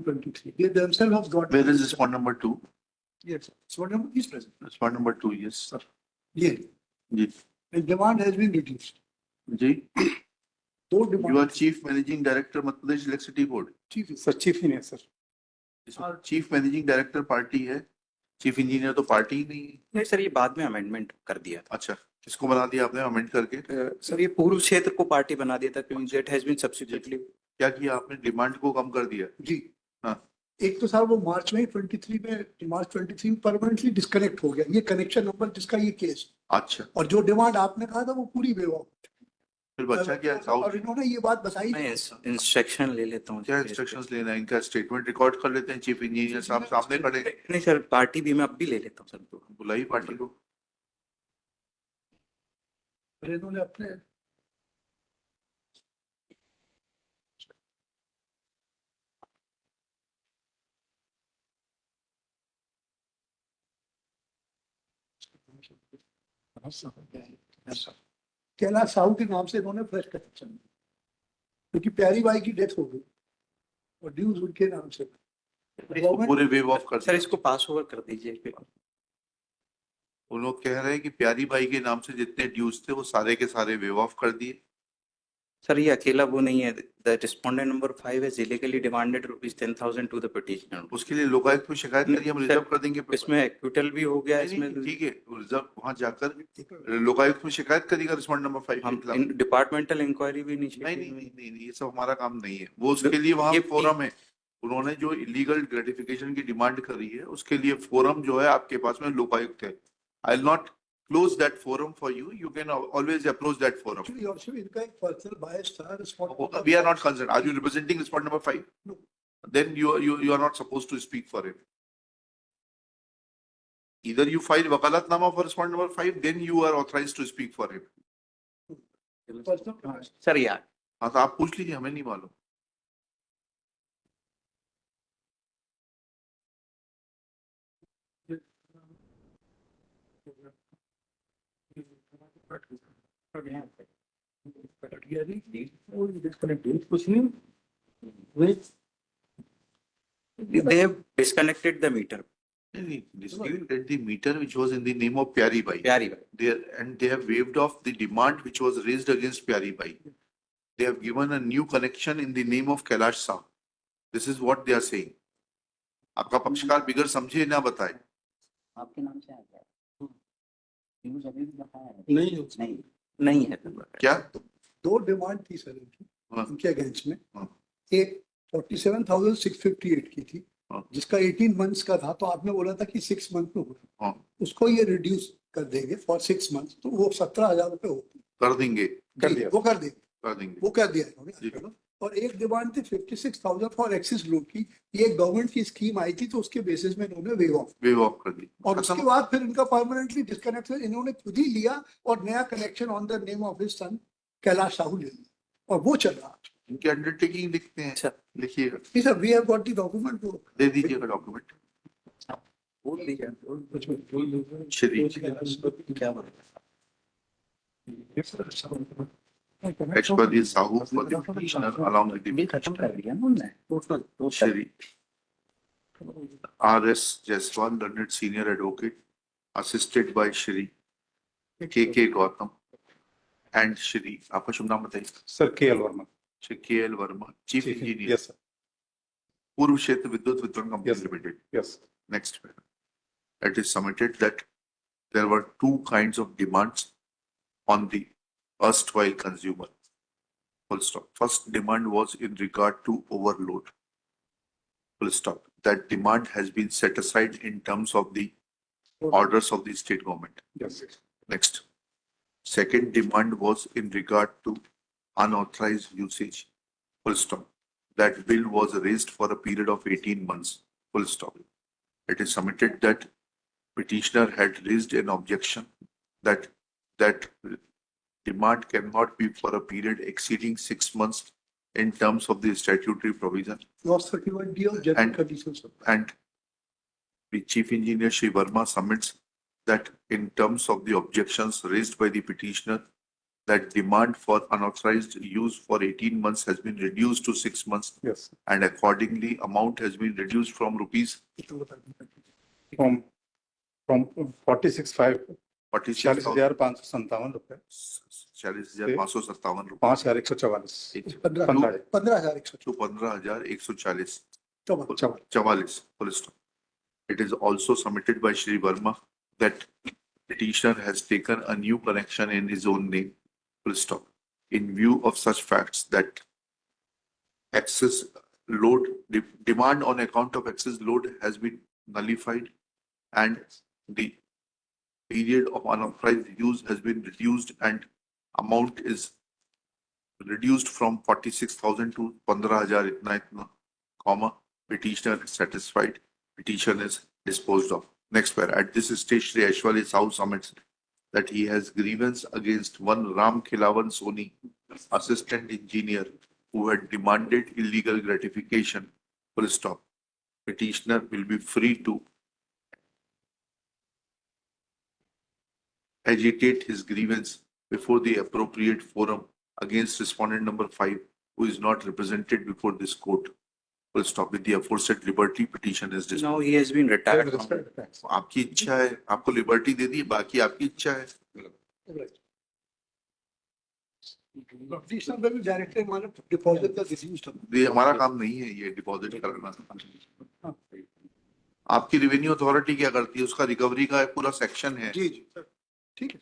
23. They themselves have got. Where is respondent number 2? Yes, respondent number is present. Respondent number 2, yes, sir. Yeah, Ji. the demand has been reduced. Ji. Though demand. You are Chief Managing Director, Madhya Pradesh Electricity Board. Chief is. Sir chief ही नहीं है sir. इसमें chief managing director party है, chief engineer तो party ही नहीं है. नहीं सर, ये बाद में अमेंडमेंट कर दिया था. अच्छा, किसको बना दिया आपने अमेंड करके? सर ये पूर्व क्षेत्र को पार्टी बना दिया था क्योंकि दैट हैज बीन सब्सिक्वेंटली. क्या किया आपने? डिमांड को कम कर दिया. जी हाँ. एक तो सर वो मार्च 23 में परमानेंटली डिस्कनेक्ट हो गया ये कनेक्शन नंबर जिसका ये केस. अच्छा. और जो डिमांड आपने कहा था वो पूरी बेवा. फिर बच्चा क्या? और इन्होंने ये बात बताई. मैं इंस्ट्रक्शन ले लेता हूँ. क्या इंस्ट्रक्शंस लेना है? इनका स्टेटमेंट रिकॉर्ड कर लेते हैं, चीफ इंजीनियर साहब सामने खड़े. नहीं सर, पार्टी भी मैं अब भी ले लेता हूँ सर. बुलाई पार्टी को. इन्होंने अपने कैलाश साहू के नाम से इन्होंने फ्रेश कनेक्शन क्योंकि प्यारी बाई की डेथ हो गई और ड्यूज उनके नाम से. पूरे वेव ऑफ कर. सर इसको पास ओवर कर दीजिए. वो लोग कह रहे हैं कि प्यारी बाई के नाम से जितने ड्यूज थे वो सारे के सारे वेव ऑफ कर दिए. सर ये अकेला वो नहीं है. द रिस्पोंडेंट नंबर 5 है illegally demanded ₹10,000 to the petitioner. उसके लिए लोकायुक्त में शिकायत करिए, हम रिजर्व कर देंगे. इसमें एक्विटल भी हो गया. इसमें ठीक है, रिजर्व वहां जाकर लोकायुक्त में शिकायत करिएगा रिस्पोंडेंट नंबर 5 हम डिपार्टमेंटल इंक्वायरी भी नहीं. नहीं, ये सब हमारा काम नहीं है. वो उसके लिए वहाँ फोरम है. उन्होंने जो इलीगल ग्रेटिफिकेशन की डिमांड करी है उसके लिए फोरम जो है आपके पास में लोकायुक्त है. I will not close that forum for you. You can always approach that forum. Actually, इनका एक personal bias था. We are not concerned. Are you representing respondent number 5? No. Then you are not supposed to speak for him. Either you file wakalatnama for respondent number 5, then you are authorized to speak for him. Sir यार हाँ तो आप पूछ लीजिए, हमें नहीं मालूम. they have disconnected the meter. Disconnected the meter which was in the name of Pyari Bai. प्यारी भाई. And they have waived off the demand which was raised against Pyari Bai. They have given a new connection in the name of Kailash Sahu. This is what they are saying. आपका पक्षकार बिगर समझे ना बताए. आपके नाम से आ गया. नहीं है. क्या? दो डिमांड थी सर इनकी. हाँ. इनके अगेंस्ट में हाँ. एक 47,658 की थी. हाँ. जिसका 18 मंथ्स का था तो आपने बोला था कि 6 मंथ में होगा. हाँ. उसको ये रिड्यूस कर देंगे फॉर 6 मंथ्स तो वो 17,000 रुपए होती. कर देंगे. वो कर देंगे. वो कर दिया इन्होंने. और एक डिमांड थी 56,000 फॉर एक्सिस लोड की. ये गवर्नमेंट की स्कीम आई थी तो उसके बेसिस में इन्होंने वेव ऑफ कर दी. और उसके बाद फिर इनका परमानेंटली डिस्कनेक्शन इन्होंने खुद ही लिया और नया connection on the name of his son Kailash Sahu ले लिया और वो चल रहा. इनके अंडरटेकिंग लिखते हैं. लिखिएगा. नहीं sir, we have got the document. दे दीजिएगा डॉक्यूमेंट. बोल दीजिए. श्री क्या बोल Expedite Sahu for the petitioner along with the खत्म कर दिया ना उन्होंने. Shri R.S. Jaiswal, learned senior advocate, assisted by Shri K.K. Gautam and Shri, आपका शुभ नाम बताइए. Sir KL Verma. Shri K.L. Verma, Chief Engineer. Yes sir. पूर्व क्षेत्र विद्युत वितरण company Yes. Limited. Yes. Next, it is submitted that there were two kinds of demands on the erstwhile consumer. Full stop. First demand was in regard to overload. Full stop. That demand has been set aside in terms of the orders of the state government. Yes. Next. Second demand was in regard to unauthorized usage. Full stop. That bill was raised for a period of 18 months. Full stop. It is submitted that petitioner had raised an objection that demand cannot be for a period exceeding 6 months in terms of the statutory provision. Clause 31D of general conditions. And the chief engineer Shri Verma submits that in terms of the objections raised by the petitioner, that demand for unauthorized use for 18 months has been reduced to 6 months, Yes, and accordingly amount has been reduced from rupees from 46,500 46,000 रुपए 40,557 रुपए 5,144 15,000 15,140 to 15,144 चौवन full stop. It is also submitted by Shri Verma that petitioner has taken a new connection in his own name, full stop. In view of such facts that excess load, demand on account of excess load has been nullified and the period of unauthorized use has been reduced and amount is reduced from 46,000 to 15,000 itna, comma, petitioner is satisfied, petition is disposed of. Next pair, at this stage, Shri Aishwarya Sahu submits that he has grievance against one Ram Khilawan Soni, assistant engineer, who had demanded illegal gratification, full stop. Petitioner will be free to agitate his grievance before the appropriate forum against respondent number 5, who is not represented before this court. Full stop. With the aforesaid liberty, petition is disposed. Now he has been retired from आपकी इच्छा है, आपको liberty दे दी, बाकी आपकी इच्छा है. Petitioner will be directly माने deposit the reduced amount. ये हमारा काम नहीं है ये डिपॉजिट करना. आपकी रेवेन्यू अथॉरिटी क्या करती है, उसका रिकवरी का एक पूरा सेक्शन है. जी जी सर ठीक है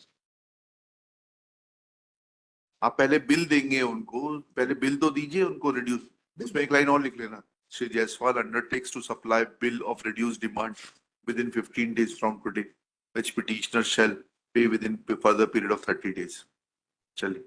आप पहले बिल देंगे उनको, पहले बिल तो दीजिए उनको रिड्यूस. उसमें एक लाइन और लिख लेना. Shri Jaiswal undertakes to supply bill of reduced demand within 15 days from today, which petitioner shall pay within further period of 30 days. चलिए.